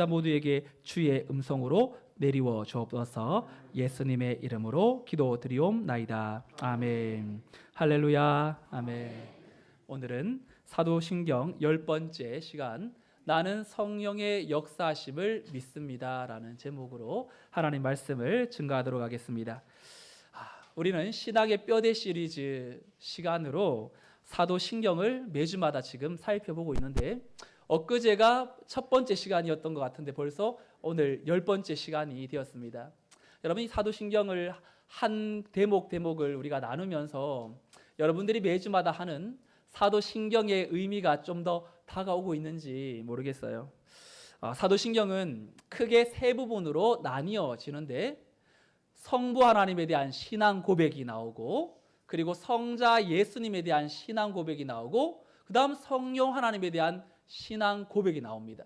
모두에게 주의 음성으로 내리워 주옵소서. 예수님의 이름으로 기도드리옵나이다. 아멘. 할렐루야. 아멘. 오늘은 사도신경 10번째 시간, 나는 성령의 역사하심을 믿습니다 라는 제목으로 하나님 말씀을 증거하도록 하겠습니다. 우리는 신학의 뼈대 시리즈 시간으로 사도신경을 매주마다 지금 살펴보고 있는데, 엊그제가 첫 번째 시간이었던 것 같은데 벌써 오늘 10번째 시간이 되었습니다. 여러분, 이 사도신경을 한 대목을 우리가 나누면서 여러분들이 매주마다 하는 사도신경의 의미가 좀 더 다가오고 있는지 모르겠어요. 사도신경은 크게 세 부분으로 나뉘어지는데, 성부 하나님에 대한 신앙 고백이 나오고, 그리고 성자 예수님에 대한 신앙 고백이 나오고, 그 다음 성령 하나님에 대한 신앙 고백이 나옵니다.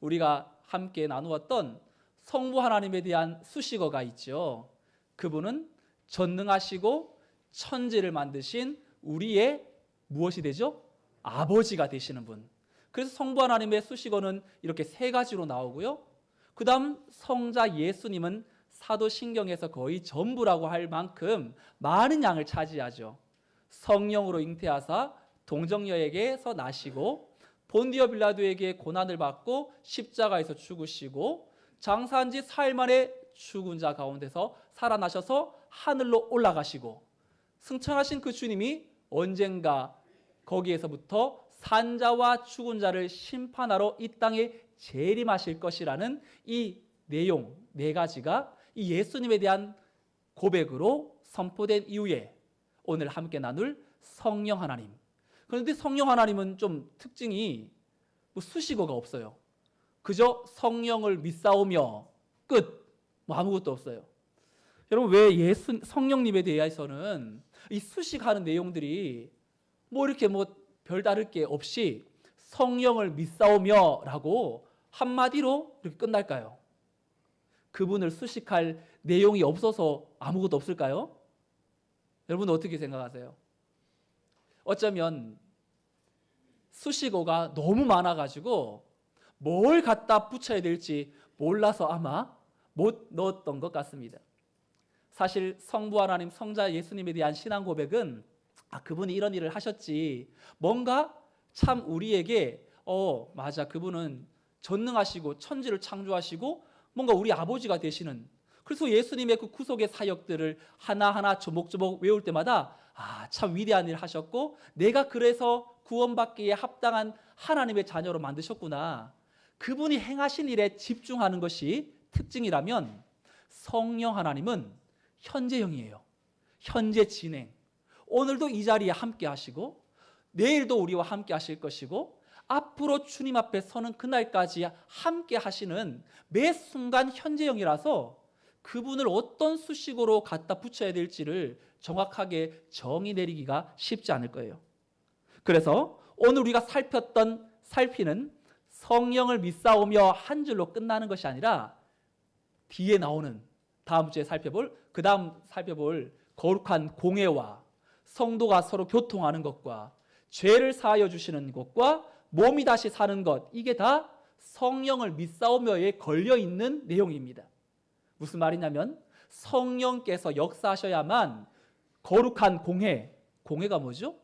우리가 함께 나누었던 성부 하나님에 대한 수식어가 있죠. 그분은 전능하시고 천지를 만드신 우리의 무엇이 되죠? 아버지가 되시는 분. 그래서 성부 하나님의 수식어는 이렇게 세 가지로 나오고요. 그 다음 성자 예수님은 사도신경에서 거의 전부라고 할 만큼 많은 양을 차지하죠. 성령으로 잉태하사 동정녀에게서 나시고, 본디오 빌라도에게 고난을 받고 십자가에서 죽으시고, 장사한 지 4일 만에 죽은 자 가운데서 살아나셔서 하늘로 올라가시고, 승천하신 그 주님이 언젠가 거기에서부터 산자와 죽은 자를 심판하러 이 땅에 재림하실 것이라는 이 내용 네 가지가 이 예수님에 대한 고백으로 선포된 이후에 오늘 함께 나눌 성령 하나님. 그런데 성령 하나님은 좀 특징이 수식어가 없어요. 그저 성령을 믿사오며 끝, 아무것도 없어요. 여러분, 왜 성령님에 대해서는 이 수식하는 내용들이 이렇게 별다를 게 없이 성령을 믿사오며 라고 한마디로 이렇게 끝날까요? 그분을 수식할 내용이 없어서 아무것도 없을까요? 여러분 어떻게 생각하세요? 어쩌면 수식어가 너무 많아가지고 뭘 갖다 붙여야 될지 몰라서 아마 못 넣었던 것 같습니다. 사실 성부 하나님, 성자 예수님에 대한 신앙 고백은 그분이 이런 일을 하셨지, 뭔가 참 우리에게 맞아, 그분은 전능하시고 천지를 창조하시고 뭔가 우리 아버지가 되시는, 그래서 예수님의 그 구속의 사역들을 하나하나 조목조목 외울 때마다 참 위대한 일을 하셨고 내가 그래서 구원받기에 합당한 하나님의 자녀로 만드셨구나, 그분이 행하신 일에 집중하는 것이 특징이라면, 성령 하나님은 현재형이에요. 현재 진행. 오늘도 이 자리에 함께 하시고 내일도 우리와 함께 하실 것이고 앞으로 주님 앞에 서는 그날까지 함께 하시는 매 순간 현재형이라서 그분을 어떤 수식어로 갖다 붙여야 될지를 정확하게 정의 내리기가 쉽지 않을 거예요. 그래서 오늘 우리가 살피는 성령을 믿사오며 한 줄로 끝나는 것이 아니라 뒤에 나오는 그 다음 살펴볼 거룩한 공회와 성도가 서로 교통하는 것과 죄를 사하여 주시는 것과 몸이 다시 사는 것, 이게 다 성령을 믿사오며에 걸려있는 내용입니다. 무슨 말이냐면 성령께서 역사하셔야만 거룩한 공회가 뭐죠?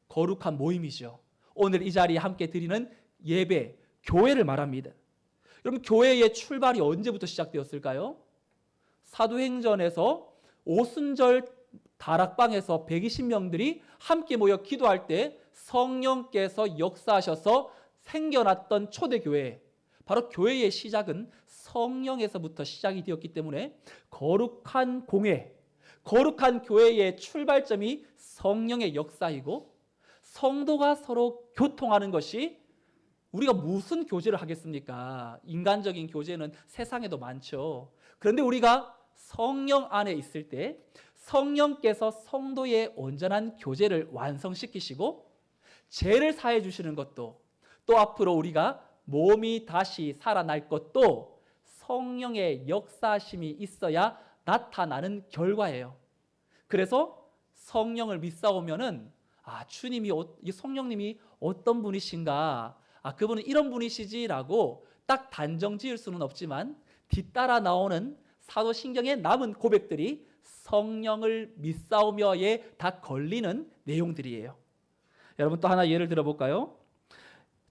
거룩한 모임이죠. 오늘 이 자리에 함께 드리는 예배, 교회를 말합니다. 여러분, 교회의 출발이 언제부터 시작되었을까요? 사도행전에서 오순절 다락방에서 120명들이 함께 모여 기도할 때 성령께서 역사하셔서 생겨났던 초대교회, 바로 교회의 시작은 성령에서부터 시작이 되었기 때문에 거룩한 공회, 거룩한 교회의 출발점이 성령의 역사이고, 성도가 서로 교통하는 것이, 우리가 무슨 교제를 하겠습니까? 인간적인 교제는 세상에도 많죠. 그런데 우리가 성령 안에 있을 때 성령께서 성도의 온전한 교제를 완성시키시고 죄를 사해 주시는 것도, 또 앞으로 우리가 몸이 다시 살아날 것도 성령의 역사심이 있어야 나타나는 결과예요. 그래서 성령을 믿사오면은 주님이, 성령님이 어떤 분이신가, 그분은 이런 분이시지라고 딱 단정 지을 수는 없지만 뒤따라 나오는 사도신경에 남은 고백들이 성령을 믿사오며에 다 걸리는 내용들이에요. 여러분 또 하나 예를 들어볼까요?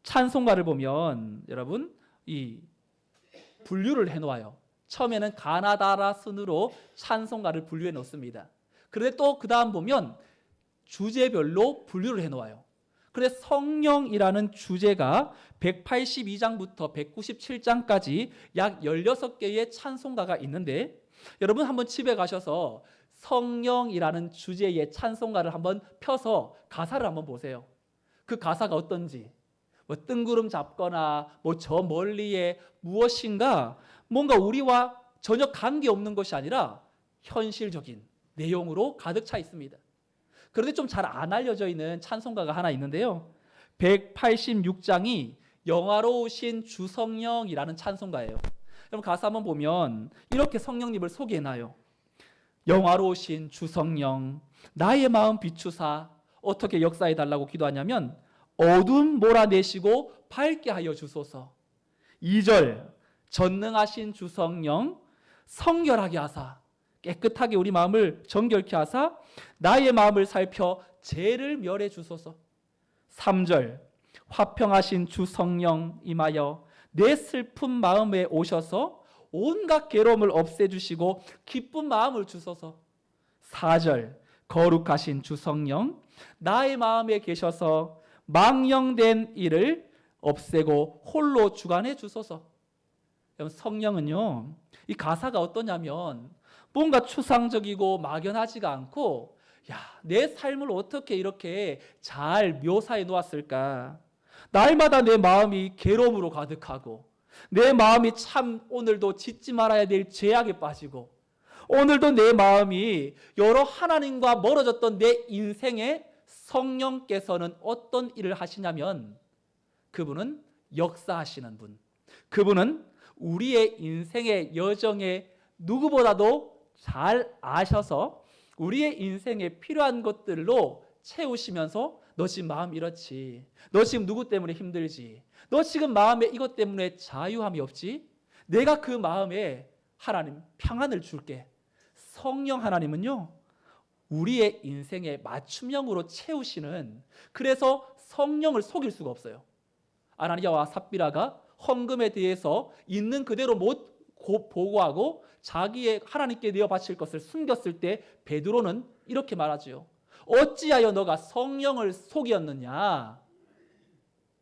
찬송가를 보면 여러분 이 분류를 해놓아요. 처음에는 가나다라 순으로 찬송가를 분류해 놓습니다. 그런데 또 그 다음 보면 주제별로 분류를 해놓아요. 그런데 성령이라는 주제가 182장부터 197장까지 약 16개의 찬송가가 있는데 여러분 한번 집에 가셔서 성령이라는 주제의 찬송가를 한번 펴서 가사를 한번 보세요. 그 가사가 어떤지, 뭐 뜬구름 잡거나 뭐 저 멀리에 무엇인가 뭔가 우리와 전혀 관계없는 것이 아니라 현실적인 내용으로 가득 차 있습니다. 그런데 좀 잘 안 알려져 있는 찬송가가 하나 있는데요. 186장이 영화로우신 주 성령이라는 찬송가예요. 여러분 가사 한번 보면 이렇게 성령님을 소개해놔요. 영화로우신 주 성령, 나의 마음 비추사. 어떻게 역사해달라고 기도하냐면 어둠 몰아내시고 밝게 하여 주소서. 2절 전능하신 주 성령, 성결하게 하사. 깨끗하게 우리 마음을 정결케 하사 나의 마음을 살펴 죄를 멸해 주소서. 3절 화평하신 주 성령 임하여 내 슬픈 마음에 오셔서 온갖 괴로움을 없애주시고 기쁜 마음을 주소서. 4절 거룩하신 주 성령 나의 마음에 계셔서 망령된 일을 없애고 홀로 주관해 주소서. 성령은요, 이 가사가 어떠냐면 뭔가 추상적이고 막연하지가 않고 내 삶을 어떻게 이렇게 잘 묘사해 놓았을까. 날마다 내 마음이 괴로움으로 가득하고 내 마음이 참 오늘도 짓지 말아야 될 죄악에 빠지고 오늘도 내 마음이 여러 하나님과 멀어졌던 내 인생에 성령께서는 어떤 일을 하시냐면 그분은 역사하시는 분, 그분은 우리의 인생의 여정에 누구보다도 잘 아셔서 우리의 인생에 필요한 것들로 채우시면서 너 지금 마음 이렇지, 너 지금 누구 때문에 힘들지, 너 지금 마음에 이것 때문에 자유함이 없지, 내가 그 마음에 하나님 평안을 줄게. 성령 하나님은요 우리의 인생에 맞춤형으로 채우시는, 그래서 성령을 속일 수가 없어요. 아나니아와 삽비라가 헌금에 대해서 있는 그대로 못 보고하고 자기의 하나님께 내어 바칠 것을 숨겼을 때 베드로는 이렇게 말하지요. 어찌하여 너가 성령을 속였느냐.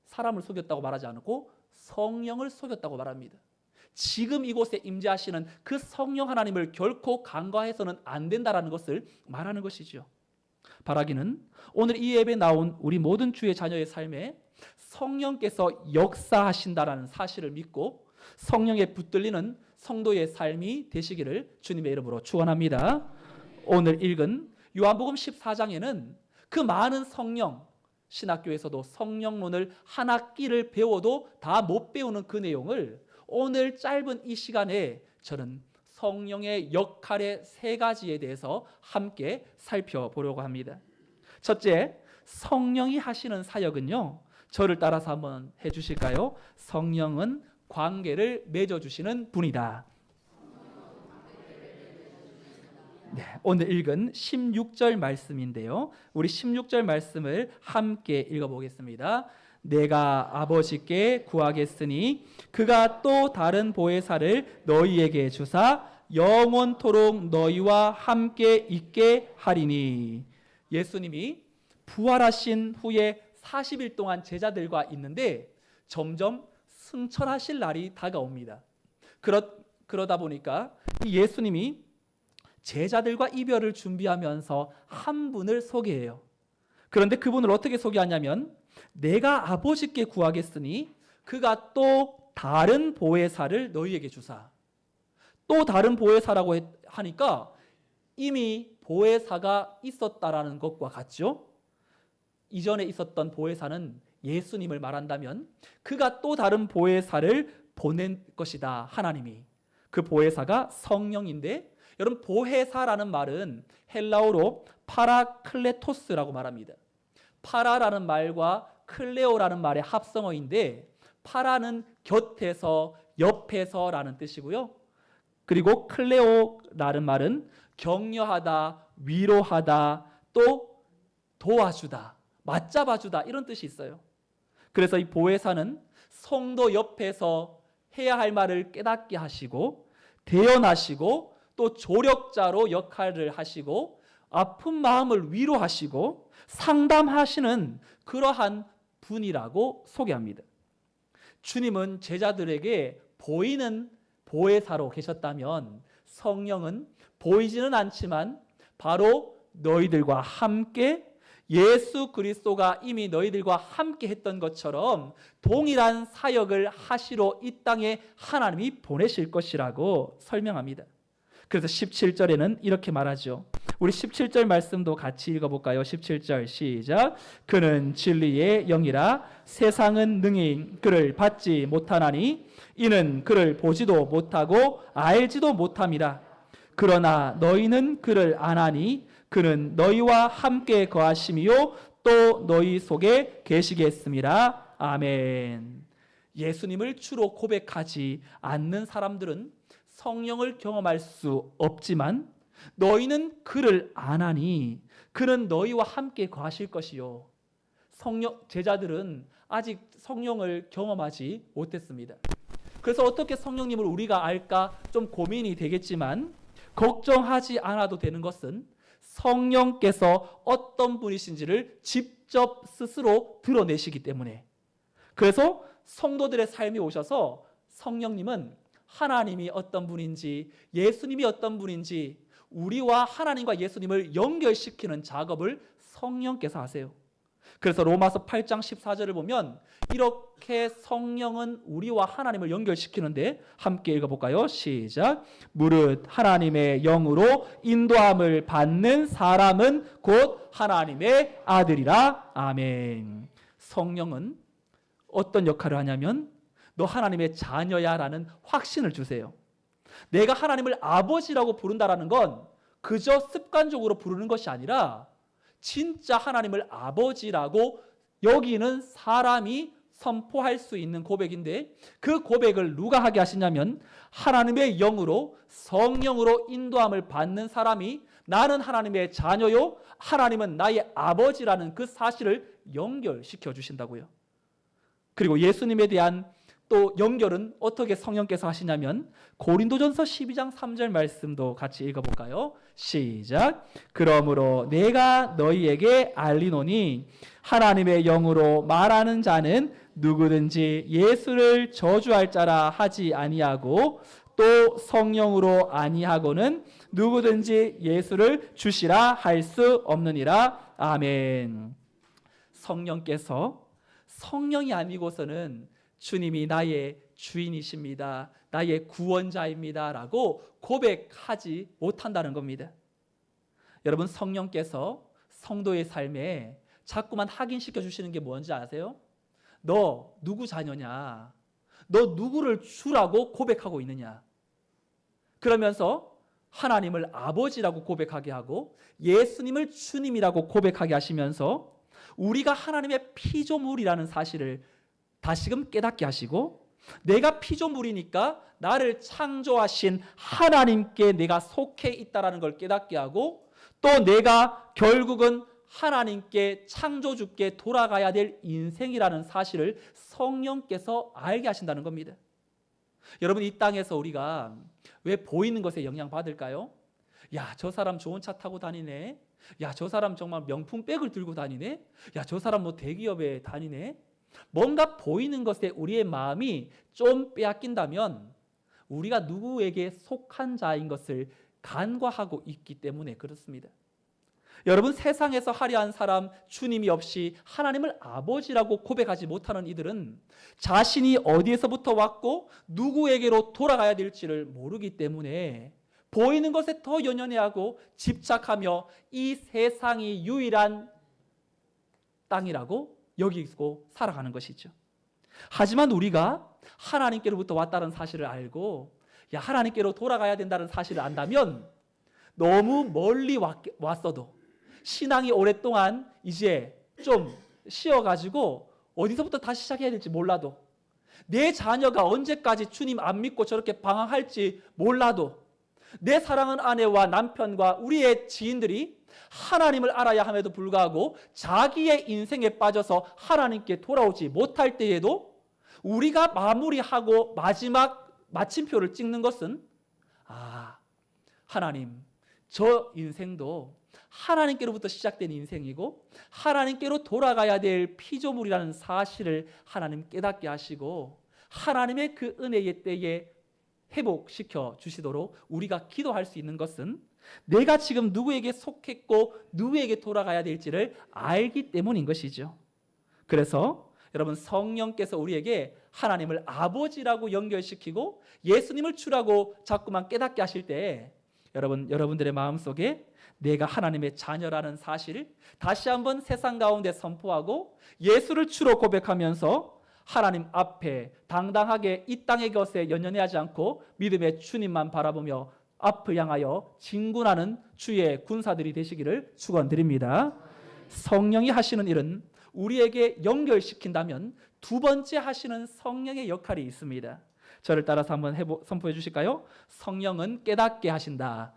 사람을 속였다고 말하지 않고 성령을 속였다고 말합니다. 지금 이곳에 임재하시는 그 성령 하나님을 결코 간과해서는 안 된다라는 것을 말하는 것이죠. 바라기는 오늘 이 예배에 나온 우리 모든 주의 자녀의 삶에 성령께서 역사하신다라는 사실을 믿고 성령에 붙들리는 성도의 삶이 되시기를 주님의 이름으로 축원합니다. 오늘 읽은 요한복음 14장에는 그 많은 성령, 신학교에서도 성령론을 한 학기를 배워도 다 못 배우는 그 내용을 오늘 짧은 이 시간에 저는 성령의 역할의 3가지에 대해서 함께 살펴보려고 합니다. 첫째, 성령이 하시는 사역은요, 저를 따라서 한번 해주실까요? 성령은 관계를 맺어주시는 분이다. 네, 오늘 읽은 16절 말씀인데요. 우리 16절 말씀을 함께 읽어보겠습니다. 내가 아버지께 구하겠으니 그가 또 다른 보혜사를 너희에게 주사 영원토록 너희와 함께 있게 하리니. 예수님이 부활하신 후에 40일 동안 제자들과 있는데 점점 승천하실 날이 다가옵니다. 그러다 보니까 예수님이 제자들과 이별을 준비하면서 한 분을 소개해요. 그런데 그분을 어떻게 소개하냐면 내가 아버지께 구하겠으니 그가 또 다른 보혜사를 너희에게 주사. 또 다른 보혜사라고 하니까 이미 보혜사가 있었다라는 것과 같죠. 이전에 있었던 보혜사는 예수님을 말한다면 그가 또 다른 보혜사를 보낸 것이다. 하나님이. 그 보혜사가 성령인데, 여러분 보혜사라는 말은 헬라어로 파라클레토스라고 말합니다. 파라라는 말과 클레오라는 말의 합성어인데 파라는 곁에서, 옆에서라는 뜻이고요. 그리고 클레오라는 말은 격려하다, 위로하다, 또 도와주다, 맞잡아주다 이런 뜻이 있어요. 그래서 이 보혜사는 성도 옆에서 해야 할 말을 깨닫게 하시고 대언하시고 또 조력자로 역할을 하시고 아픈 마음을 위로하시고 상담하시는 그러한 분이라고 소개합니다. 주님은 제자들에게 보이는 보혜사로 계셨다면 성령은 보이지는 않지만 바로 너희들과 함께 예수 그리스도가 이미 너희들과 함께 했던 것처럼 동일한 사역을 하시러 이 땅에 하나님이 보내실 것이라고 설명합니다. 그래서 17절에는 이렇게 말하죠. 우리 17절 말씀도 같이 읽어볼까요? 17절 시작. 그는 진리의 영이라 세상은 능히 그를 받지 못하나니 이는 그를 보지도 못하고 알지도 못함이라. 그러나 너희는 그를 아나니 그는 너희와 함께 거하심이요 또 너희 속에 계시겠습니다. 아멘. 예수님을 주로 고백하지 않는 사람들은 성령을 경험할 수 없지만 너희는 그를 아나니 그는 너희와 함께 거하실 것이요. 제자들은 아직 성령을 경험하지 못했습니다. 그래서 어떻게 성령님을 우리가 알까 좀 고민이 되겠지만 걱정하지 않아도 되는 것은 성령께서 어떤 분이신지를 직접 스스로 드러내시기 때문에, 그래서 성도들의 삶에 오셔서 성령님은 하나님이 어떤 분인지 예수님이 어떤 분인지 우리와 하나님과 예수님을 연결시키는 작업을 성령께서 하세요. 그래서 로마서 8장 14절을 보면 이렇게 성령은 우리와 하나님을 연결시키는데 함께 읽어볼까요? 시작. 무릇 하나님의 영으로 인도함을 받는 사람은 곧 하나님의 아들이라. 아멘. 성령은 어떤 역할을 하냐면 너 하나님의 자녀야 라는 확신을 주세요. 내가 하나님을 아버지라고 부른다라는 건 그저 습관적으로 부르는 것이 아니라 진짜 하나님을 아버지라고 여기는 사람이 선포할 수 있는 고백인데, 그 고백을 누가 하게 하시냐면 하나님의 영으로 성령으로 인도함을 받는 사람이 나는 하나님의 자녀요 하나님은 나의 아버지라는 그 사실을 연결시켜 주신다고요. 그리고 예수님에 대한 또 연결은 어떻게 성령께서 하시냐면 고린도전서 12장 3절 말씀도 같이 읽어볼까요? 시작. 그러므로 내가 너희에게 알리노니 하나님의 영으로 말하는 자는 누구든지 예수를 저주할 자라 하지 아니하고 또 성령으로 아니하고는 누구든지 예수를 주시라 할 수 없느니라. 아멘. 성령께서 성령이 아니고서는 주님이 나의 주인이십니다, 나의 구원자입니다 라고 고백하지 못한다는 겁니다. 여러분, 성령께서 성도의 삶에 자꾸만 확인시켜 주시는 게 뭔지 아세요? 너 누구 자녀냐? 너 누구를 주라고 고백하고 있느냐? 그러면서 하나님을 아버지라고 고백하게 하고 예수님을 주님이라고 고백하게 하시면서 우리가 하나님의 피조물이라는 사실을 다시금 깨닫게 하시고, 내가 피조물이니까 나를 창조하신 하나님께 내가 속해 있다라는 걸 깨닫게 하고, 또 내가 결국은 하나님께 창조주께 돌아가야 될 인생이라는 사실을 성령께서 알게 하신다는 겁니다. 여러분, 이 땅에서 우리가 왜 보이는 것에 영향받을까요? 야, 저 사람 좋은 차 타고 다니네. 야, 저 사람 정말 명품 백을 들고 다니네. 야, 저 사람 뭐 대기업에 다니네. 뭔가 보이는 것에 우리의 마음이 좀 빼앗긴다면 우리가 누구에게 속한 자인 것을 간과하고 있기 때문에 그렇습니다. 여러분, 세상에서 화려한 사람, 주님이 없이 하나님을 아버지라고 고백하지 못하는 이들은 자신이 어디에서부터 왔고 누구에게로 돌아가야 될지를 모르기 때문에 보이는 것에 더 연연해하고 집착하며 이 세상이 유일한 땅이라고 여기고 살아가는 것이죠. 하지만 우리가 하나님께로부터 왔다는 사실을 알고 하나님께로 돌아가야 된다는 사실을 안다면 너무 멀리 왔어도 신앙이 오랫동안 이제 좀 쉬어가지고 어디서부터 다시 시작해야 될지 몰라도 내 자녀가 언제까지 주님 안 믿고 저렇게 방황할지 몰라도 내 사랑하는 아내와 남편과 우리의 지인들이 하나님을 알아야 함에도 불구하고 자기의 인생에 빠져서 하나님께 돌아오지 못할 때에도 우리가 마무리하고 마지막 마침표를 찍는 것은 하나님, 저 인생도 하나님께로부터 시작된 인생이고 하나님께로 돌아가야 될 피조물이라는 사실을 하나님 깨닫게 하시고 하나님의 그 은혜의 때에 회복시켜 주시도록 우리가 기도할 수 있는 것은 내가 지금 누구에게 속했고 누구에게 돌아가야 될지를 알기 때문인 것이죠. 그래서 여러분, 성령께서 우리에게 하나님을 아버지라고 연결시키고 예수님을 주라고 자꾸만 깨닫게 하실 때 여러분들의 마음속에 내가 하나님의 자녀라는 사실을 다시 한번 세상 가운데 선포하고 예수를 주로 고백하면서 하나님 앞에 당당하게 이 땅의 것에 연연하지 않고 믿음의 주님만 바라보며 앞을 향하여 진군하는 주의 군사들이 되시기를 축원드립니다. 성령이 하시는 일은 우리에게 연결시킨다면 두 번째 하시는 성령의 역할이 있습니다. 저를 따라서 한번 선포해 주실까요? 성령은 깨닫게 하신다.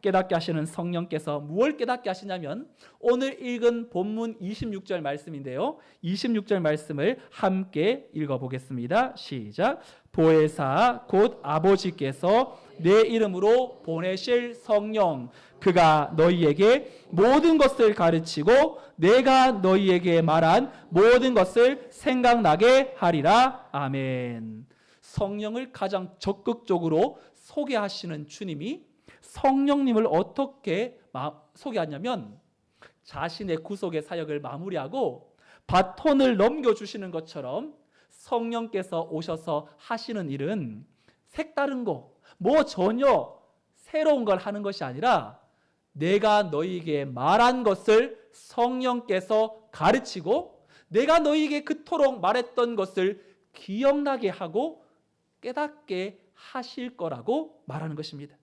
깨닫게 하시는 성령께서 무엇을 깨닫게 하시냐면 오늘 읽은 본문 26절 말씀인데요. 26절 말씀을 함께 읽어보겠습니다. 시작. 보혜사 곧 아버지께서 내 이름으로 보내실 성령 그가 너희에게 모든 것을 가르치고 내가 너희에게 말한 모든 것을 생각나게 하리라. 아멘. 성령을 가장 적극적으로 소개하시는 주님이 성령님을 어떻게 소개하냐면 자신의 구속의 사역을 마무리하고 바톤을 넘겨주시는 것처럼 성령께서 오셔서 하시는 일은 색다른 거, 전혀 새로운 걸 하는 것이 아니라 내가 너희에게 말한 것을 성령께서 가르치고 내가 너희에게 그토록 말했던 것을 기억나게 하고 깨닫게 하실 거라고 말하는 것입니다.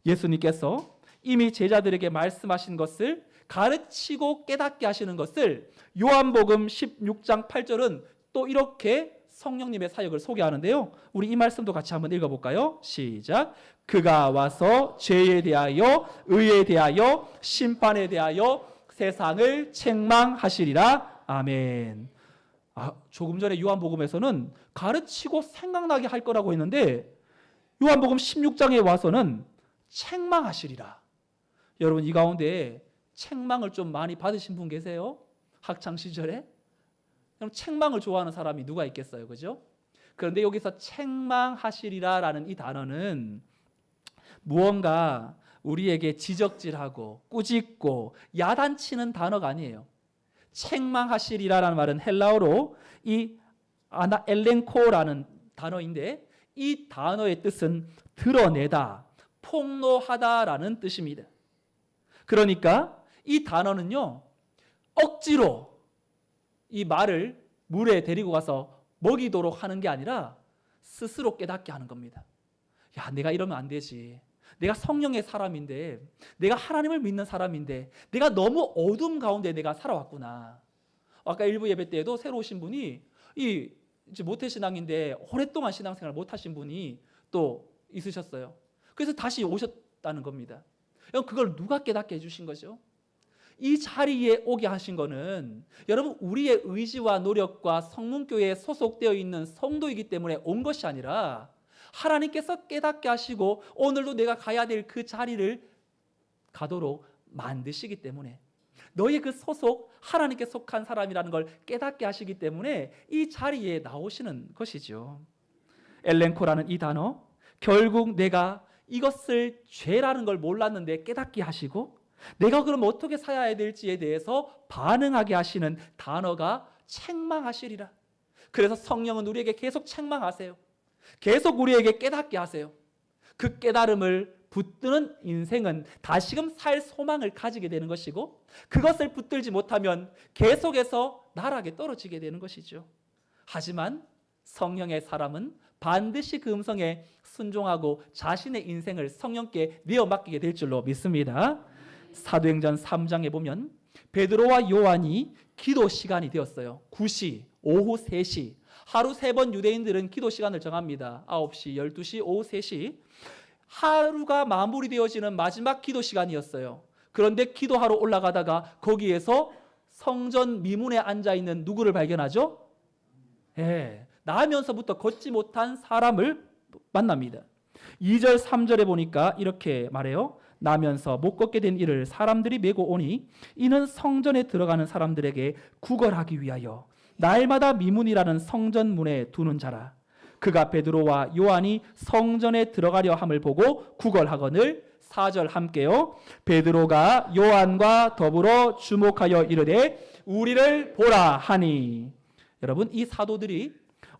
예수님께서 이미 제자들에게 말씀하신 것을 가르치고 깨닫게 하시는 것을 요한복음 16장 8절은 또 이렇게 성령님의 사역을 소개하는데요. 우리 이 말씀도 같이 한번 읽어볼까요? 시작. 그가 와서 죄에 대하여 의에 대하여 심판에 대하여 세상을 책망하시리라. 아멘. 조금 전에 요한복음에서는 가르치고 생각나게 할 거라고 했는데 요한복음 16장에 와서는 책망하시리라. 여러분, 이 가운데 책망을 좀 많이 받으신 분 계세요? 학창 시절에? 그럼 책망을 좋아하는 사람이 누가 있겠어요? 그죠? 그런데 여기서 책망하시리라라는 이 단어는 무언가 우리에게 지적질하고 꾸짖고 야단치는 단어가 아니에요. 책망하시리라라는 말은 헬라어로 이 엘렌코라는 단어인데 이 단어의 뜻은 드러내다, 폭로하다라는 뜻입니다. 그러니까 이 단어는요, 억지로 이 말을 물에 데리고 가서 먹이도록 하는 게 아니라 스스로 깨닫게 하는 겁니다. 야, 내가 이러면 안 되지. 내가 성령의 사람인데, 내가 하나님을 믿는 사람인데, 내가 너무 어둠 가운데 내가 살아왔구나. 아까 일부 예배 때에도 새로 오신 분이 이제 모태신앙인데 오랫동안 신앙생활 못하신 분이 또 있으셨어요. 그래서 다시 오셨다는 겁니다. 그걸 누가 깨닫게 해주신 거죠? 이 자리에 오게 하신 거는 여러분 우리의 의지와 노력과 성문교회에 소속되어 있는 성도이기 때문에 온 것이 아니라 하나님께서 깨닫게 하시고 오늘도 내가 가야 될 그 자리를 가도록 만드시기 때문에 너의 그 소속, 하나님께 속한 사람이라는 걸 깨닫게 하시기 때문에 이 자리에 나오시는 것이죠. 엘렌코라는 이 단어, 결국 내가 이것을 죄라는 걸 몰랐는데 깨닫게 하시고 내가 그럼 어떻게 살아야 될지에 대해서 반응하게 하시는 단어가 책망하시리라. 그래서 성령은 우리에게 계속 책망하세요. 계속 우리에게 깨닫게 하세요. 그 깨달음을 붙드는 인생은 다시금 살 소망을 가지게 되는 것이고 그것을 붙들지 못하면 계속해서 나락에 떨어지게 되는 것이죠. 하지만 성령의 사람은 반드시 그 음성에 순종하고 자신의 인생을 성령께 내어 맡기게 될 줄로 믿습니다. 사도행전 3장에 보면 베드로와 요한이 기도 시간이 되었어요. 9시, 오후 3시. 하루 3번 유대인들은 기도 시간을 정합니다. 9시, 12시, 오후 3시. 하루가 마무리되어지는 마지막 기도 시간이었어요. 그런데 기도하러 올라가다가 거기에서 성전 미문에 앉아있는 누구를 발견하죠? 나면서부터 걷지 못한 사람을 만납니다. 2절 3절에 보니까 이렇게 말해요. 나면서 못 걷게 된 이를 사람들이 메고 오니 이는 성전에 들어가는 사람들에게 구걸하기 위하여 날마다 미문이라는 성전 문에 두는 자라. 그가 베드로와 요한이 성전에 들어가려 함을 보고 구걸하거늘. 4절 함께요. 베드로가 요한과 더불어 주목하여 이르되 우리를 보라 하니. 여러분, 이 사도들이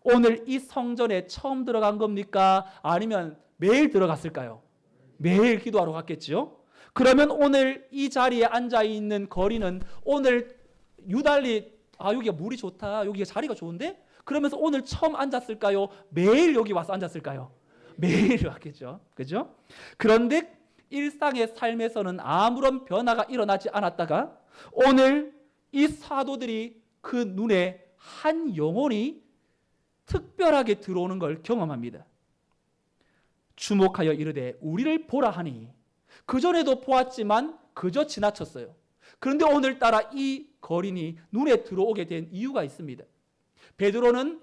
오늘 이 성전에 처음 들어간 겁니까? 아니면 매일 들어갔을까요? 매일 기도하러 갔겠죠. 그러면 오늘 이 자리에 앉아있는 거리는 오늘 유달리 여기가 물이 좋다, 여기가 자리가 좋은데? 그러면서 오늘 처음 앉았을까요? 매일 여기 와서 앉았을까요? 매일 왔겠죠. 그죠? 그런데 일상의 삶에서는 아무런 변화가 일어나지 않았다가 오늘 이 사도들이 그 눈에 한 영혼이 특별하게 들어오는 걸 경험합니다. 주목하여 이르되 우리를 보라 하니. 그전에도 보았지만 그저 지나쳤어요. 그런데 오늘따라 이 거린이 눈에 들어오게 된 이유가 있습니다. 베드로는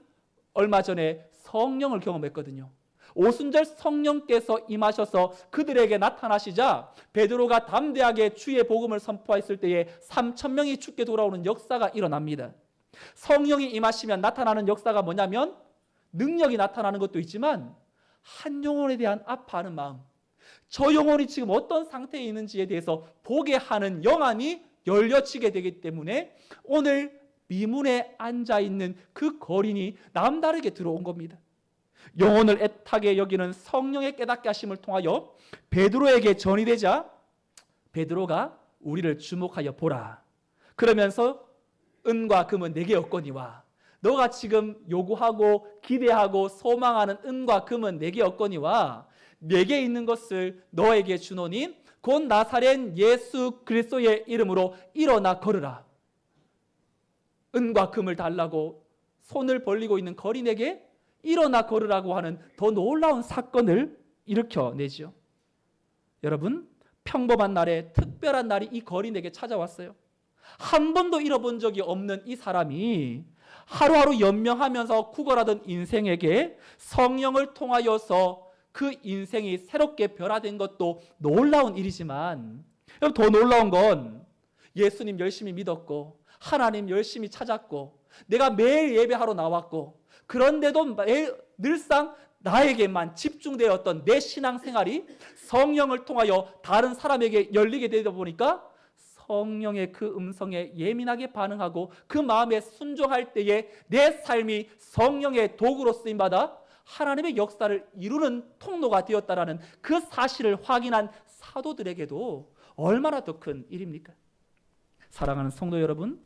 얼마 전에 성령을 경험했거든요. 오순절 성령께서 임하셔서 그들에게 나타나시자 베드로가 담대하게 주의 복음을 선포했을 때에 3,000명이 죽게 돌아오는 역사가 일어납니다. 성령이 임하시면 나타나는 역사가 뭐냐면 능력이 나타나는 것도 있지만 한 영혼에 대한 아파하는 마음, 저 영혼이 지금 어떤 상태에 있는지에 대해서 보게 하는 영안이 열려지게 되기 때문에 오늘 미문에 앉아있는 그 거린이 남다르게 들어온 겁니다. 영혼을 애타게 여기는 성령의 깨닫게 하심을 통하여 베드로에게 전이 되자 베드로가 우리를 주목하여 보라. 그러면서 은과 금은 내게 없거니와, 너가 지금 요구하고 기대하고 소망하는 은과 금은 내게 없거니와 내게 있는 것을 너에게 주노니 곧 나사렛 예수 그리스도의 이름으로 일어나 걸으라. 은과 금을 달라고 손을 벌리고 있는 거린에게 일어나 걸으라고 하는 더 놀라운 사건을 일으켜내죠. 여러분, 평범한 날에 특별한 날이 이 거린에게 찾아왔어요. 한 번도 잃어본 적이 없는 이 사람이 하루하루 연명하면서 구걸하던 인생에게 성령을 통하여서 그 인생이 새롭게 변화된 것도 놀라운 일이지만, 여러분, 더 놀라운 건 예수님 열심히 믿었고 하나님 열심히 찾았고 내가 매일 예배하러 나왔고 그런데도 늘상 나에게만 집중되었던 내 신앙생활이 성령을 통하여 다른 사람에게 열리게 되다 보니까 성령의 그 음성에 예민하게 반응하고 그 마음에 순종할 때에 내 삶이 성령의 도구로 쓰임받아 하나님의 역사를 이루는 통로가 되었다라는 그 사실을 확인한 사도들에게도 얼마나 더 큰 일입니까? 사랑하는 성도 여러분,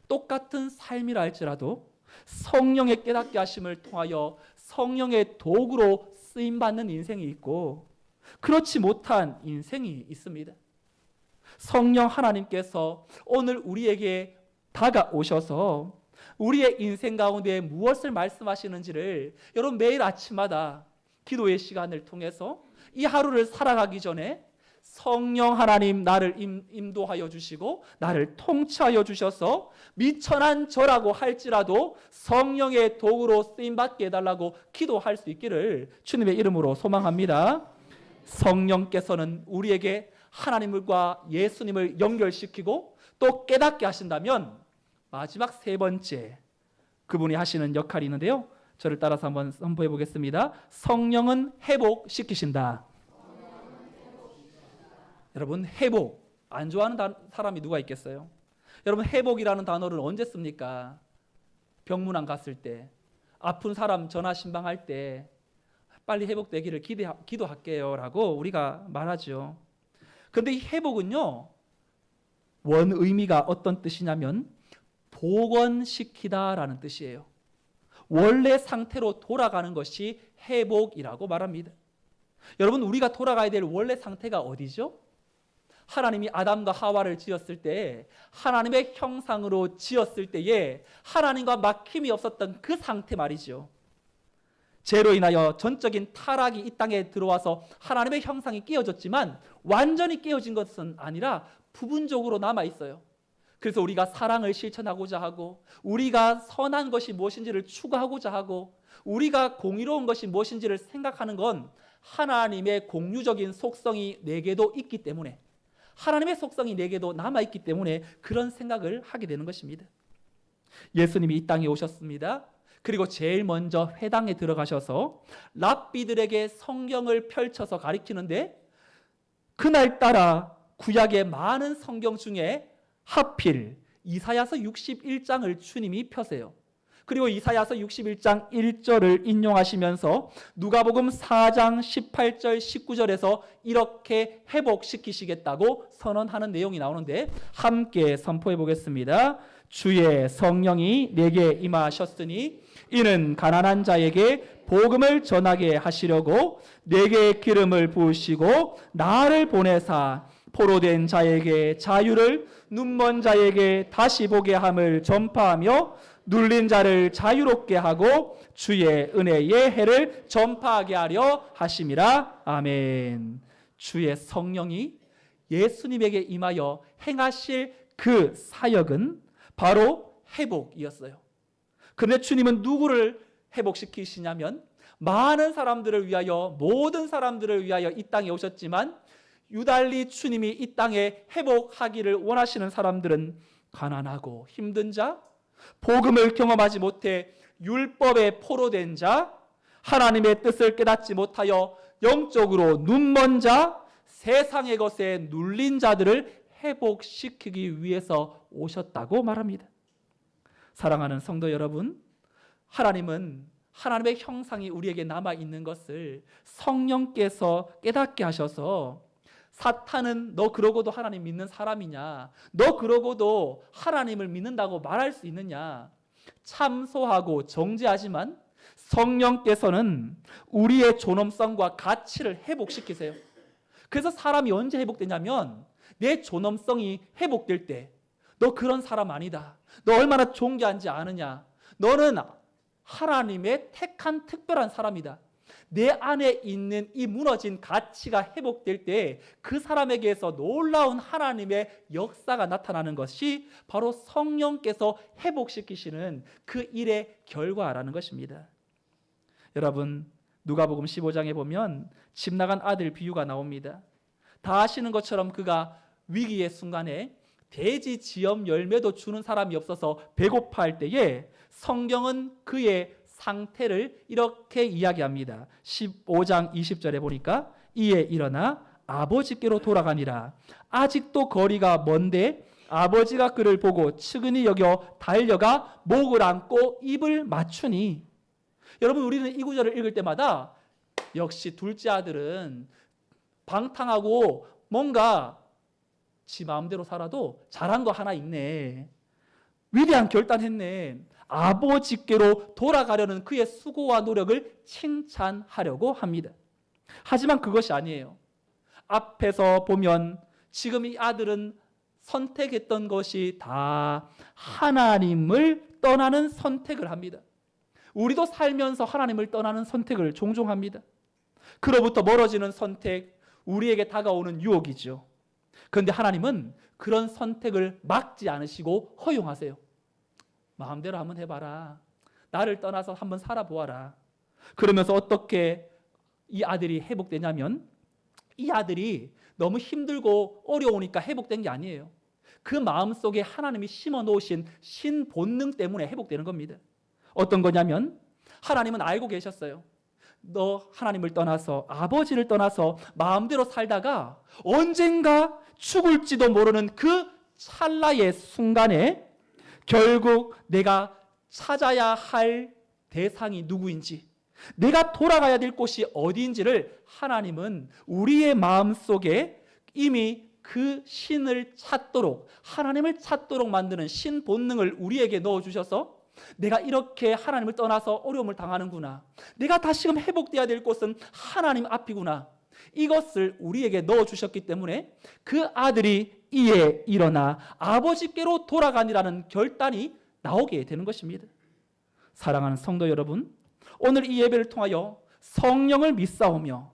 똑같은 삶이라 할지라도 성령의 깨닫게 하심을 통하여 성령의 도구로 쓰임받는 인생이 있고 그렇지 못한 인생이 있습니다. 성령 하나님께서 오늘 우리에게 다가오셔서 우리의 인생 가운데 무엇을 말씀하시는지를 여러분 매일 아침마다 기도의 시간을 통해서 이 하루를 살아가기 전에 성령 하나님 나를 인도하여 주시고 나를 통치하여 주셔서 미천한 저라고 할지라도 성령의 도구로 쓰임받게 해달라고 기도할 수 있기를 주님의 이름으로 소망합니다. 성령께서는 우리에게 하나님과 예수님을 연결시키고 또 깨닫게 하신다면 마지막 세 번째 그분이 하시는 역할이 있는데요. 저를 따라서 한번 선포해 보겠습니다. 성령은 회복시키신다. 여러분, 회복 안 좋아하는 사람이 누가 있겠어요? 여러분, 회복이라는 단어를 언제 씁니까? 병문안 갔을 때, 아픈 사람 전화 신방할 때 빨리 회복되기를 기도할게요 라고 우리가 말하죠. 그런데 이 회복은요, 원 의미가 어떤 뜻이냐면 복원시키다 라는 뜻이에요. 원래 상태로 돌아가는 것이 회복이라고 말합니다. 여러분, 우리가 돌아가야 될 원래 상태가 어디죠? 하나님이 아담과 하와를 지었을 때, 하나님의 형상으로 지었을 때에 하나님과 막힘이 없었던 그 상태 말이죠. 죄로 인하여 전적인 타락이 이 땅에 들어와서 하나님의 형상이 깨어졌지만 완전히 깨어진 것은 아니라 부분적으로 남아 있어요. 그래서 우리가 사랑을 실천하고자 하고, 우리가 선한 것이 무엇인지를 추구하고자 하고, 우리가 공의로운 것이 무엇인지를 생각하는 건 하나님의 공유적인 속성이 내게도 있기 때문에, 하나님의 속성이 내게도 남아있기 때문에 그런 생각을 하게 되는 것입니다. 예수님이 이 땅에 오셨습니다. 그리고 제일 먼저 회당에 들어가셔서 랍비들에게 성경을 펼쳐서 가르치는데, 그날따라 구약의 많은 성경 중에 하필 이사야서 61장을 주님이 펴세요. 그리고 이사야서 61장 1절을 인용하시면서 누가복음 4장 18절 19절에서 이렇게 회복시키시겠다고 선언하는 내용이 나오는데, 함께 선포해 보겠습니다. 주의 성령이 내게 임하셨으니 이는 가난한 자에게 복음을 전하게 하시려고 내게 기름을 부으시고 나를 보내사 포로된 자에게 자유를, 눈먼 자에게 다시 보게 함을 전파하며 눌린 자를 자유롭게 하고 주의 은혜의 해를 전파하게 하려 하심이라. 아멘. 주의 성령이 예수님에게 임하여 행하실 그 사역은 바로 회복이었어요. 그런데 주님은 누구를 회복시키시냐면, 많은 사람들을 위하여, 모든 사람들을 위하여 이 땅에 오셨지만 유달리 주님이 이 땅에 회복하기를 원하시는 사람들은 가난하고 힘든 자, 복음을 경험하지 못해 율법에 포로된 자, 하나님의 뜻을 깨닫지 못하여 영적으로 눈먼 자, 세상의 것에 눌린 자들을 회복시키기 위해서 오셨다고 말합니다. 사랑하는 성도 여러분, 하나님은 하나님의 형상이 우리에게 남아있는 것을 성령께서 깨닫게 하셔서, 사탄은 너 그러고도 하나님 믿는 사람이냐, 너 그러고도 하나님을 믿는다고 말할 수 있느냐, 참소하고 정죄하지만 성령께서는 우리의 존엄성과 가치를 회복시키세요. 그래서 사람이 언제 회복되냐면, 내 존엄성이 회복될 때, 너 그런 사람 아니다, 너 얼마나 존귀한지 아느냐, 너는 하나님의 택한 특별한 사람이다, 내 안에 있는 이 무너진 가치가 회복될 때 그 사람에게서 놀라운 하나님의 역사가 나타나는 것이 바로 성령께서 회복시키시는 그 일의 결과라는 것입니다. 여러분, 누가복음 15장에 보면 집 나간 아들 비유가 나옵니다. 다 아시는 것처럼 그가 위기의 순간에 돼지 지엄 열매도 주는 사람이 없어서 배고파할 때에 성경은 그의 상태를 이렇게 이야기합니다. 15장 20절에 보니까 이에 일어나 아버지께로 돌아가니라. 아직도 거리가 먼데 아버지가 그를 보고 측은히 여겨 달려가 목을 안고 입을 맞추니. 여러분, 우리는 이 구절을 읽을 때마다 역시 둘째 아들은 방탕하고 뭔가 지 마음대로 살아도 잘한 거 하나 있네, 위대한 결단했네, 아버지께로 돌아가려는 그의 수고와 노력을 칭찬하려고 합니다. 하지만 그것이 아니에요. 앞에서 보면 지금 이 아들은 선택했던 것이 다 하나님을 떠나는 선택을 합니다. 우리도 살면서 하나님을 떠나는 선택을 종종 합니다. 그로부터 멀어지는 선택, 우리에게 다가오는 유혹이죠. 그런데 하나님은 그런 선택을 막지 않으시고 허용하세요. 마음대로 한번 해봐라, 나를 떠나서 한번 살아보아라. 그러면서 어떻게 이 아들이 회복되냐면, 이 아들이 너무 힘들고 어려우니까 회복된 게 아니에요. 그 마음속에 하나님이 심어 놓으신 신본능 때문에 회복되는 겁니다. 어떤 거냐면, 하나님은 알고 계셨어요. 너 하나님을 떠나서, 아버지를 떠나서 마음대로 살다가 언젠가 죽을지도 모르는 그 찰나의 순간에 결국 내가 찾아야 할 대상이 누구인지, 내가 돌아가야 될 곳이 어디인지를 하나님은 우리의 마음속에 이미 그 신을 찾도록, 하나님을 찾도록 만드는 신 본능을 우리에게 넣어주셔서, 내가 이렇게 하나님을 떠나서 어려움을 당하는구나, 내가 다시금 회복돼야 될 곳은 하나님 앞이구나, 이것을 우리에게 넣어주셨기 때문에 그 아들이 이에 일어나 아버지께로 돌아가니라는 결단이 나오게 되는 것입니다. 사랑하는 성도 여러분, 오늘 이 예배를 통하여 성령을 믿사오며,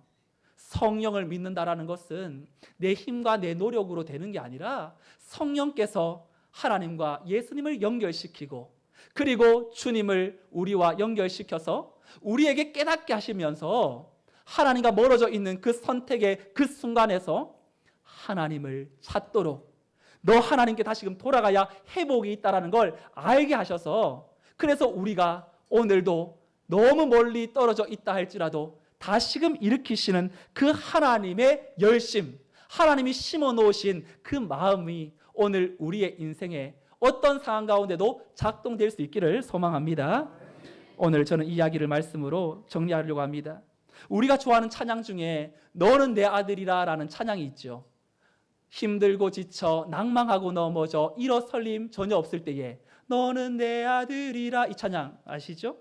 성령을 믿는다라는 것은 내 힘과 내 노력으로 되는 게 아니라 성령께서 하나님과 예수님을 연결시키고, 그리고 주님을 우리와 연결시켜서 우리에게 깨닫게 하시면서 하나님과 멀어져 있는 그 선택의 그 순간에서 하나님을 찾도록, 너 하나님께 다시금 돌아가야 회복이 있다는 걸 알게 하셔서, 그래서 우리가 오늘도 너무 멀리 떨어져 있다 할지라도 다시금 일으키시는 그 하나님의 열심, 하나님이 심어 놓으신 그 마음이 오늘 우리의 인생에 어떤 상황 가운데도 작동될 수 있기를 소망합니다. 오늘 저는 이 이야기를 말씀으로 정리하려고 합니다. 우리가 좋아하는 찬양 중에 너는 내 아들이라 라는 찬양이 있죠. 힘들고 지쳐 낭망하고 넘어져 일어설림 전혀 없을 때에 너는 내 아들이라, 이 찬양 아시죠?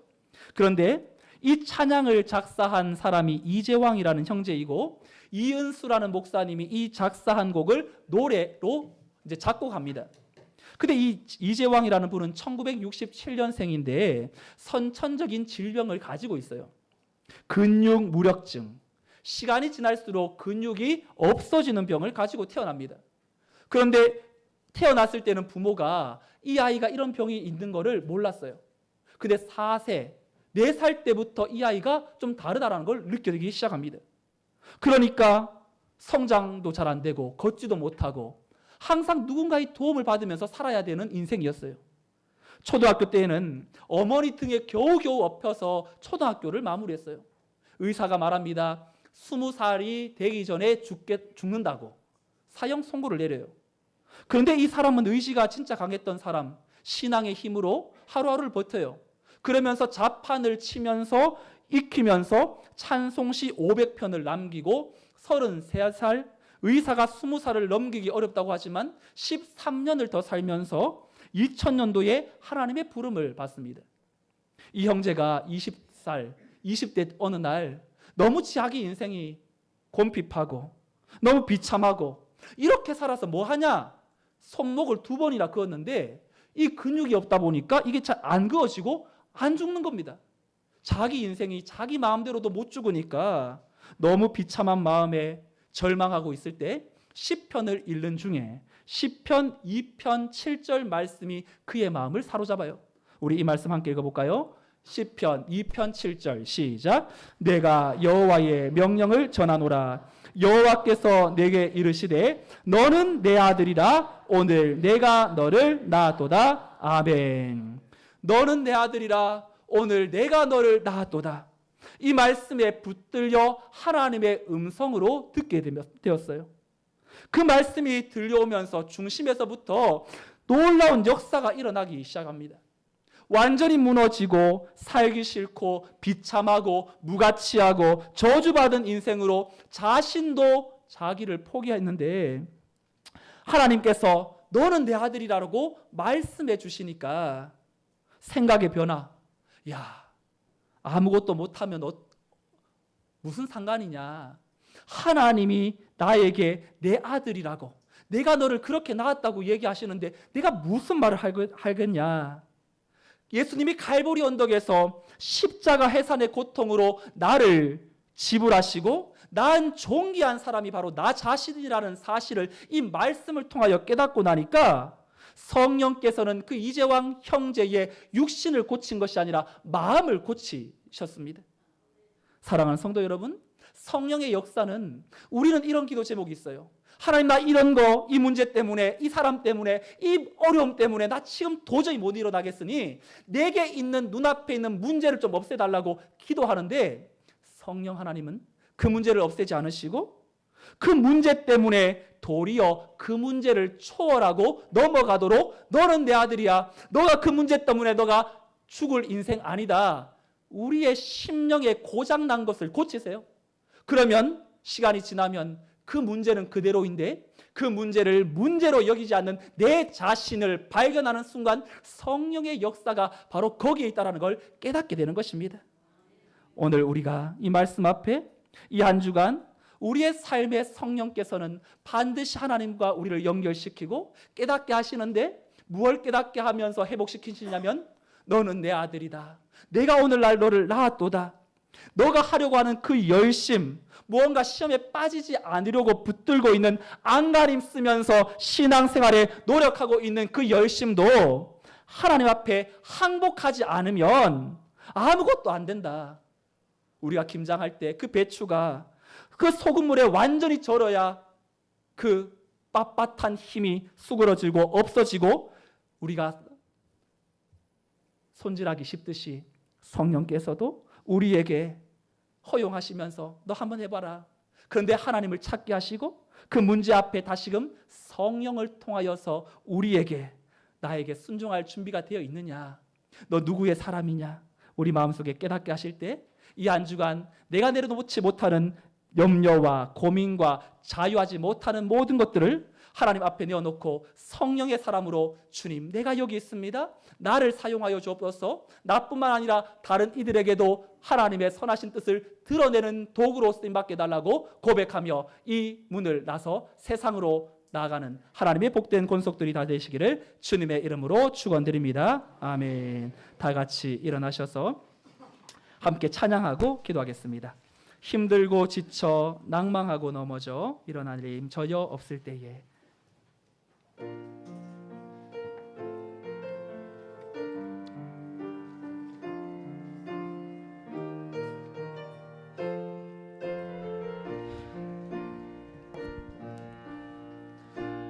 그런데 이 찬양을 작사한 사람이 이재왕이라는 형제이고, 이은수라는 목사님이 이 작사한 곡을 노래로 이제 작곡합니다. 근데 이 이재왕이라는 분은 1967년생인데 선천적인 질병을 가지고 있어요. 근육 무력증. 시간이 지날수록 근육이 없어지는 병을 가지고 태어납니다. 그런데 태어났을 때는 부모가 이 아이가 이런 병이 있는 것을 몰랐어요. 근데 4세, 4살 때부터 이 아이가 좀 다르다는 걸 느끼기 시작합니다. 그러니까 성장도 잘 안 되고 걷지도 못하고 항상 누군가의 도움을 받으면서 살아야 되는 인생이었어요. 초등학교 때에는 어머니 등에 겨우겨우 업혀서 초등학교를 마무리했어요. 의사가 말합니다. 20살이 되기 전에 죽는다고 사형 선고를 내려요. 그런데 이 사람은 의지가 진짜 강했던 사람, 신앙의 힘으로 하루하루를 버텨요. 그러면서 자판을 치면서 익히면서 찬송시 500편을 남기고 33살, 의사가 20살을 넘기기 어렵다고 하지만 13년을 더 살면서 2000년도에 하나님의 부름을 받습니다. 이 형제가 20대 어느 날 너무 자기 인생이 곰핍하고 너무 비참하고 이렇게 살아서 뭐 하냐? 손목을 2번이나 그었는데 이 근육이 없다 보니까 이게 잘 안 그어지고 안 죽는 겁니다. 자기 인생이 자기 마음대로도 못 죽으니까 너무 비참한 마음에 절망하고 있을 때 시편을 읽는 중에 시편 2편 7절 말씀이 그의 마음을 사로잡아요. 우리 이 말씀 함께 읽어볼까요? 시편 2편 7절 시작. 내가 여호와의 명령을 전하노라. 여호와께서 내게 이르시되 너는 내 아들이라. 오늘 내가 너를 낳았도다. 아멘. 너는 내 아들이라. 오늘 내가 너를 낳았도다. 이 말씀에 붙들려 하나님의 음성으로 듣게 되었어요. 그 말씀이 들려오면서 중심에서부터 놀라운 역사가 일어나기 시작합니다. 완전히 무너지고 살기 싫고 비참하고 무가치하고 저주받은 인생으로 자신도 자기를 포기했는데 하나님께서 너는 내 아들이라고 말씀해 주시니까 생각의 변화. 야, 아무것도 못하면 무슨 상관이냐. 하나님이 나에게 내 아들이라고, 내가 너를 그렇게 낳았다고 얘기하시는데 내가 무슨 말을 하겠냐. 예수님이 갈보리 언덕에서 십자가 해산의 고통으로 나를 지불하시고 난 존귀한 사람이 바로 나 자신이라는 사실을 이 말씀을 통하여 깨닫고 나니까 성령께서는 그 이재왕 형제의 육신을 고친 것이 아니라 마음을 고치셨습니다. 사랑하는 성도 여러분, 성령의 역사는, 우리는 이런 기도 제목이 있어요. 하나님, 나 이런 거, 이 문제 때문에, 이 사람 때문에, 이 어려움 때문에 나 지금 도저히 못 일어나겠으니 내게 있는, 눈앞에 있는 문제를 좀 없애달라고 기도하는데 성령 하나님은 그 문제를 없애지 않으시고 그 문제 때문에 도리어 그 문제를 초월하고 넘어가도록 너는 내 아들이야. 너가 그 문제 때문에 너가 죽을 인생 아니다. 우리의 심령에 고장난 것을 고치세요. 그러면 시간이 지나면 그 문제는 그대로인데 그 문제를 문제로 여기지 않는 내 자신을 발견하는 순간 성령의 역사가 바로 거기에 있다는 걸 깨닫게 되는 것입니다. 오늘 우리가 이 말씀 앞에 이 한 주간 우리의 삶에 성령께서는 반드시 하나님과 우리를 연결시키고 깨닫게 하시는데, 무엇을 깨닫게 하면서 회복시키시냐면, 너는 내 아들이다. 내가 오늘날 너를 낳았도다. 너가 하려고 하는 그 열심, 무언가 시험에 빠지지 않으려고 붙들고 있는 안간힘 쓰면서 신앙생활에 노력하고 있는 그 열심도 하나님 앞에 항복하지 않으면 아무것도 안 된다. 우리가 김장할 때 그 배추가 그 소금물에 완전히 절어야 그 빳빳한 힘이 수그러지고 없어지고 우리가 손질하기 쉽듯이 성령께서도 우리에게 허용하시면서 너 한번 해봐라. 그런데 하나님을 찾게 하시고 그 문제 앞에 다시금 성령을 통하여서 우리에게, 나에게 순종할 준비가 되어 있느냐, 너 누구의 사람이냐, 우리 마음속에 깨닫게 하실 때 이 한 주간 내가 내려놓지 못하는 염려와 고민과 자유하지 못하는 모든 것들을 하나님 앞에 내어놓고 성령의 사람으로, 주님 내가 여기 있습니다. 나를 사용하여 주옵소서. 나뿐만 아니라 다른 이들에게도 하나님의 선하신 뜻을 드러내는 도구로 쓰임받게 해달라고 고백하며 이 문을 나서 세상으로 나아가는 하나님의 복된 권속들이 다 되시기를 주님의 이름으로 축원드립니다. 아멘. 다 같이 일어나셔서 함께 찬양하고 기도하겠습니다. 힘들고 지쳐 낭망하고 넘어져 일어날 힘 전혀 없을 때에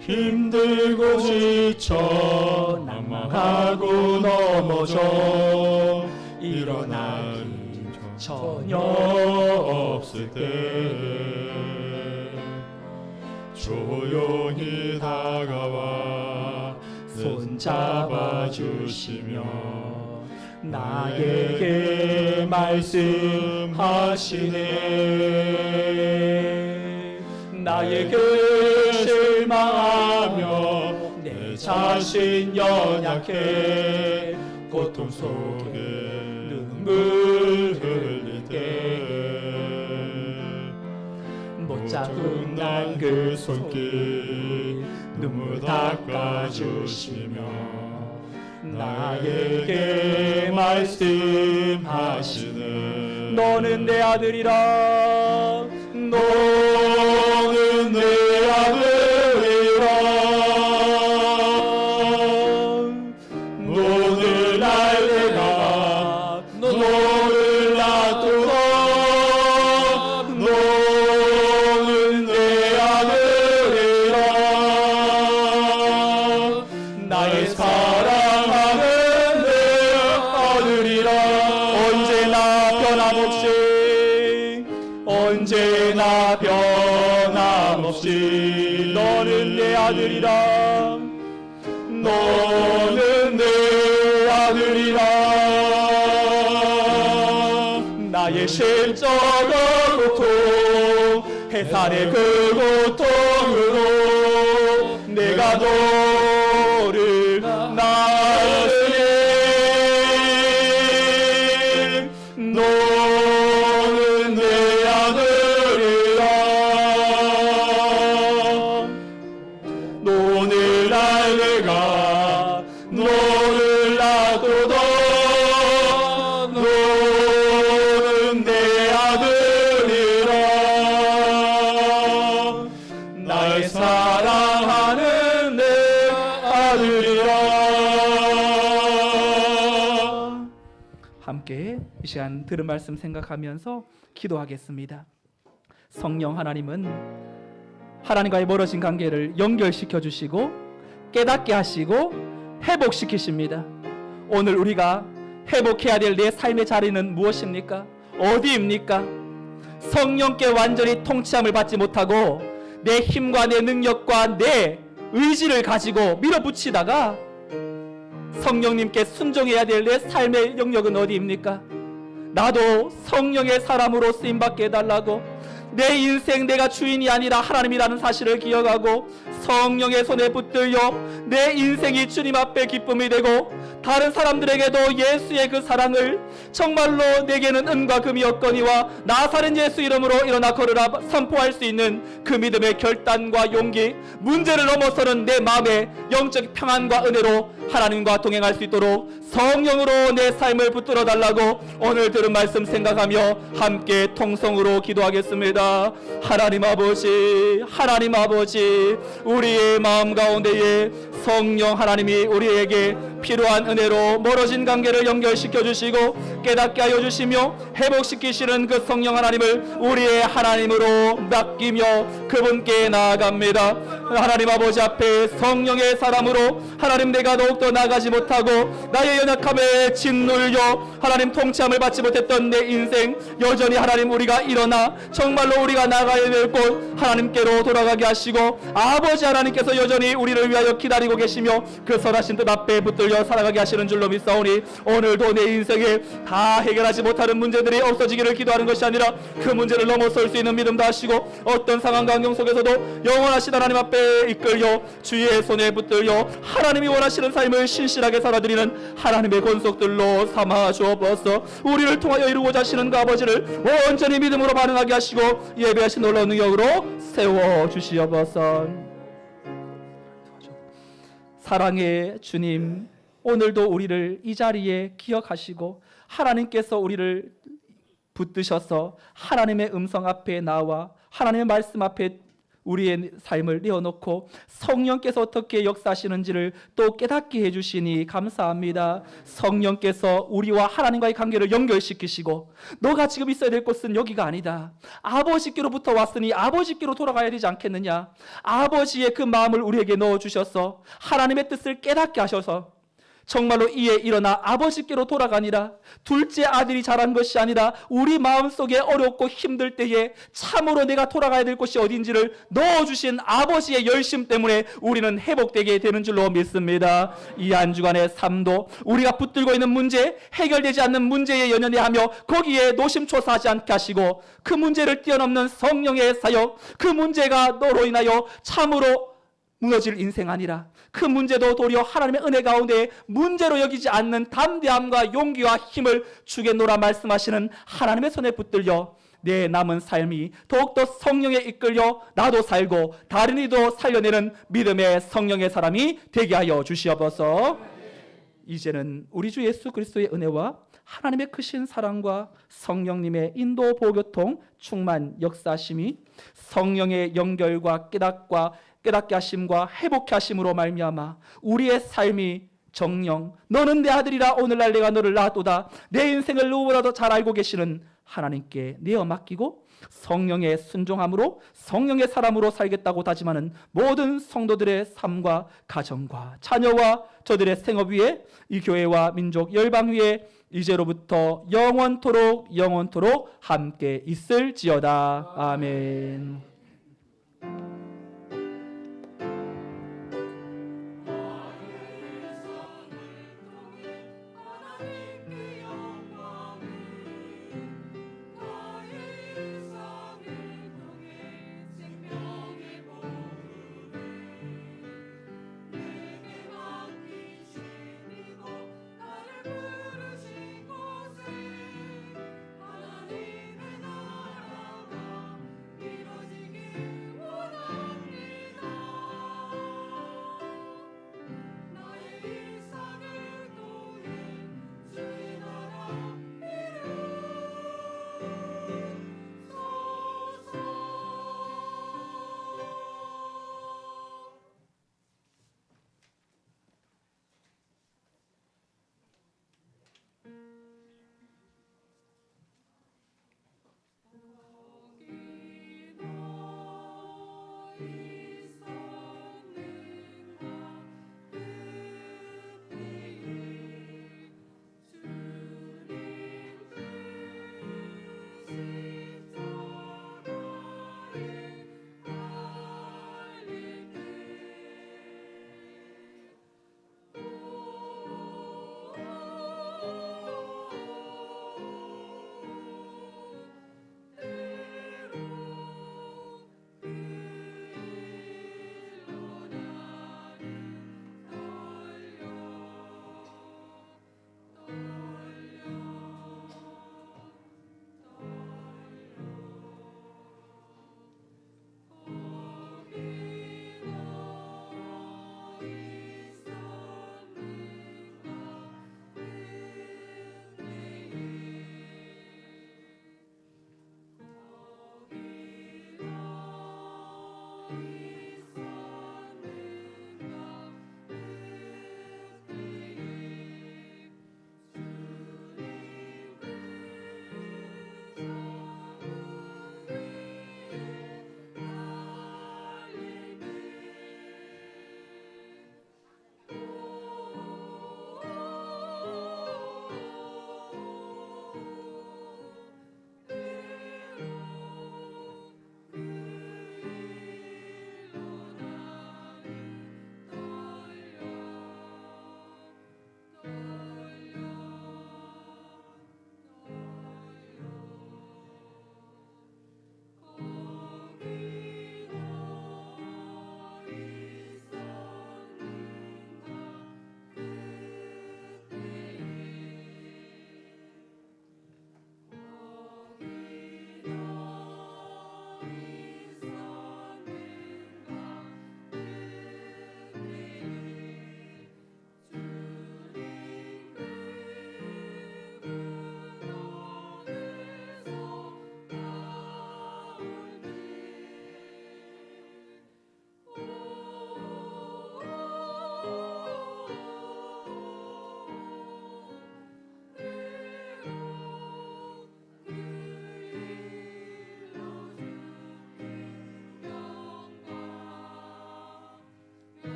힘들고 지쳐 낭망하고 넘어져 일어날 힘 전혀 없을 때 조용히 다가와 손 잡아주시며 나에게 말씀하시네. 나에게 실망하며 내 자신 연약해 고통 속에 눈물 흘릴 때 못 잡은 난 그 손길 눈물 닦아주시며 나에게 말씀하시네. 너는 내 아들이라. 너는 내 아들이라. 너는 날 내가 너를 놔두라. 너는 내 아들이라. 나의 사랑하는 내 아들이라. 언제나 변함없이 너는 내 아들이라. 너는 내 아들이라. 나의 심적인 고통, 해산의 그 고통으로 내가 너를 낳았으니 너는 내 아들이라. 너는 날 내가 너를 놔두다. 너는 내 아들이라. 나의 사랑하는 내 아들이라. 함께 이 시간 들은 말씀 생각하면서 기도하겠습니다. 성령 하나님은 하나님과의 멀어진 관계를 연결시켜 주시고 깨닫게 하시고 회복시키십니다. 오늘 우리가 회복해야 될 내 삶의 자리는 무엇입니까? 어디입니까? 성령께 완전히 통치함을 받지 못하고 내 힘과 내 능력과 내 의지를 가지고 밀어붙이다가 성령님께 순종해야 될 내 삶의 영역은 어디입니까? 나도 성령의 사람으로 쓰임받게 해달라고, 내 인생 내가 주인이 아니라 하나님이라는 사실을 기억하고 성령의 손에 붙들려 내 인생이 주님 앞에 기쁨이 되고 다른 사람들에게도 예수의 그 사랑을 정말로 내게는 은과 금이 없거니와 나사렛 예수 이름으로 일어나 걸으라 선포할 수 있는 그 믿음의 결단과 용기, 문제를 넘어서는 내 마음의 영적 평안과 은혜로 하나님과 동행할 수 있도록 성령으로 내 삶을 붙들어 달라고 오늘 들은 말씀 생각하며 함께 통성으로 기도하겠습니다. 하나님 아버지, 하나님 아버지, 우리의 마음 가운데에 성령 하나님이 우리에게 필요한 은혜로 멀어진 관계를 연결시켜 주시고 깨닫게 하여 주시며 회복시키시는 그 성령 하나님을 우리의 하나님으로 맡기며 그분께 나아갑니다. 하나님 아버지 앞에 성령의 사람으로 하나님 내가 더욱더 나아가지 못하고 나의 연약함에 짓눌려 하나님 통치함을 받지 못했던 내 인생, 여전히 하나님 우리가 일어나 정말로 우리가 나가야 될 곳 하나님께로 돌아가게 하시고 아버지 하나님께서 여전히 우리를 위하여 기다리고 계시며 그 선하신 뜻 앞에 붙들려 살아가게 하시는 줄로 믿사오니 오늘도 내 인생에 다 해결하지 못하는 문제들이 없어지기를 기도하는 것이 아니라 그 문제를 넘어설 수 있는 믿음도 하시고 어떤 상황과 환경 속에서도 영원하신 하나님 앞에 이끌려 주의 손에 붙들려 하나님이 원하시는 삶을 신실하게 살아드리는 하나님의 권속들로 삼아 주옵소서. 우리를 통하여 이루고자 하시는 그 아버지를 온전히 믿음으로 반응하게 하시고 예배하신 놀라운 능력으로 세워주시옵소서. 사랑의 주님, 오늘도 우리를 이 자리에 기억하시고 하나님께서 우리를 붙드셔서 하나님의 음성 앞에 나와 하나님의 말씀 앞에 우리의 삶을 내어놓고 성령께서 어떻게 역사하시는지를 또 깨닫게 해주시니 감사합니다. 성령께서 우리와 하나님과의 관계를 연결시키시고 너가 지금 있어야 될 곳은 여기가 아니다. 아버지께로부터 왔으니 아버지께로 돌아가야 되지 않겠느냐. 아버지의 그 마음을 우리에게 넣어주셔서 하나님의 뜻을 깨닫게 하셔서 정말로 이에 일어나 아버지께로 돌아가니라. 둘째 아들이 자란 것이 아니라 우리 마음속에 어렵고 힘들 때에 참으로 내가 돌아가야 될 곳이 어딘지를 넣어주신 아버지의 열심 때문에 우리는 회복되게 되는 줄로 믿습니다. 이 한 주간의 삶도 우리가 붙들고 있는 문제, 해결되지 않는 문제에 연연해 하며 거기에 노심초사하지 않게 하시고 그 문제를 뛰어넘는 성령의 사역, 그 문제가 너로 인하여 참으로 무너질 인생 아니라 그 문제도 도리어 하나님의 은혜 가운데 문제로 여기지 않는 담대함과 용기와 힘을 주겠노라 말씀하시는 하나님의 손에 붙들려 내 남은 삶이 더욱더 성령에 이끌려 나도 살고 다른 이도 살려내는 믿음의 성령의 사람이 되게 하여 주시옵소서. 이제는 우리 주 예수 그리스도의 은혜와 하나님의 크신 사랑과 성령님의 인도 보교통 충만 역사하심이 성령의 연결과 깨닫게 하심과 회복케 하심으로 말미암아 우리의 삶이 정령 너는 내 아들이라 오늘날 내가 너를 낳았도다 내 인생을 누구보다도 잘 알고 계시는 하나님께 내어 맡기고 성령의 순종함으로 성령의 사람으로 살겠다고 다짐하는 모든 성도들의 삶과 가정과 자녀와 저들의 생업 위에 이 교회와 민족 열방 위에 이제로부터 영원토록 함께 있을지어다. 아멘.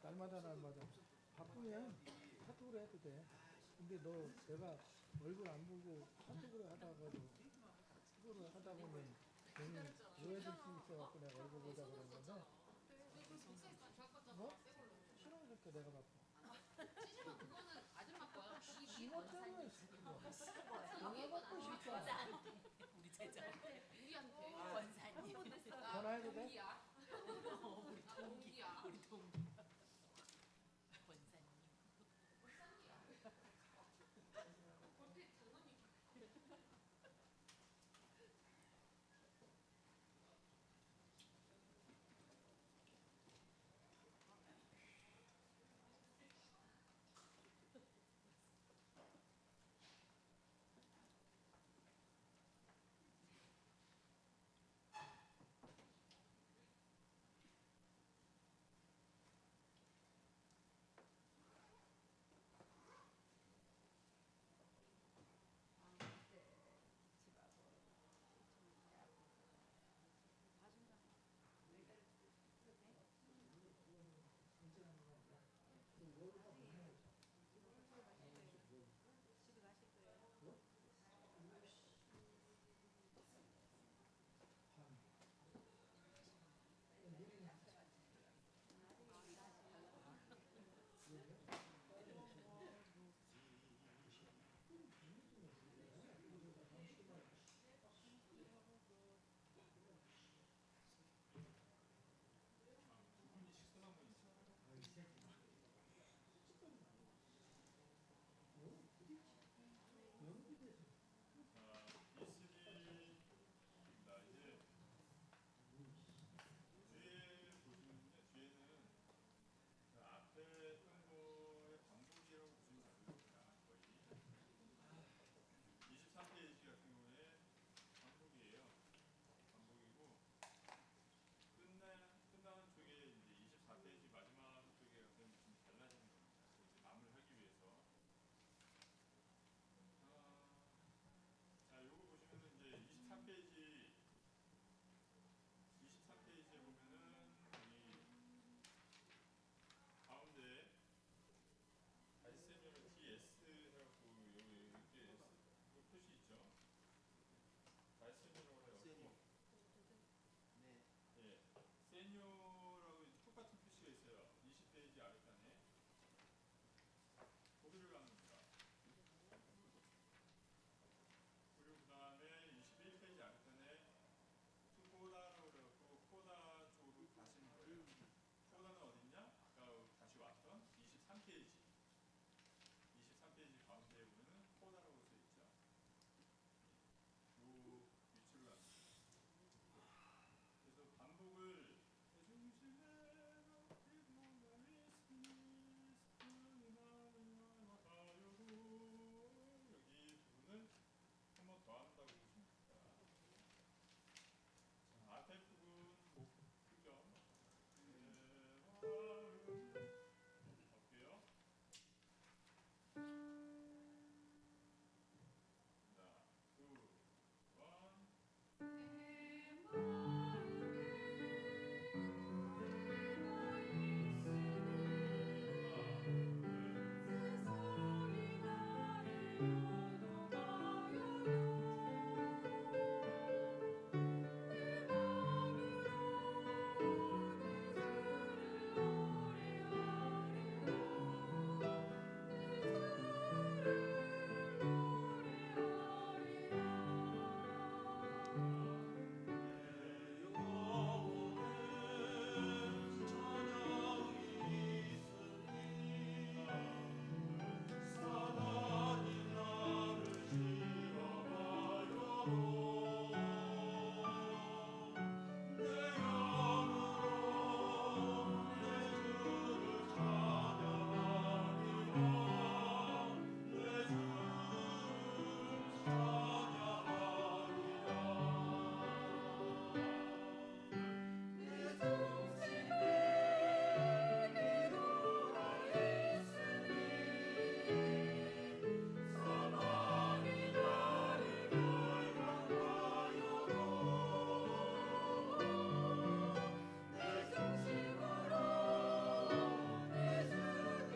날마다 바쁘면 카톡으로 해도 돼. 근데 너 내가 얼굴 안 보고 카톡으로 하다 보면 괜히 오해될 수 있어갖고 내가 얼굴 보자 그런 건데. 뭐? 싫어하니까 내가 바빠. 찌지마 그거는 아줌마 거야. 심었잖아 이 새끼야. 내가 받고 싶다. 우리 제자 우리한테. 원사님 전화해도 돼? 동기야. 우리 동기 동기야. 우리 동기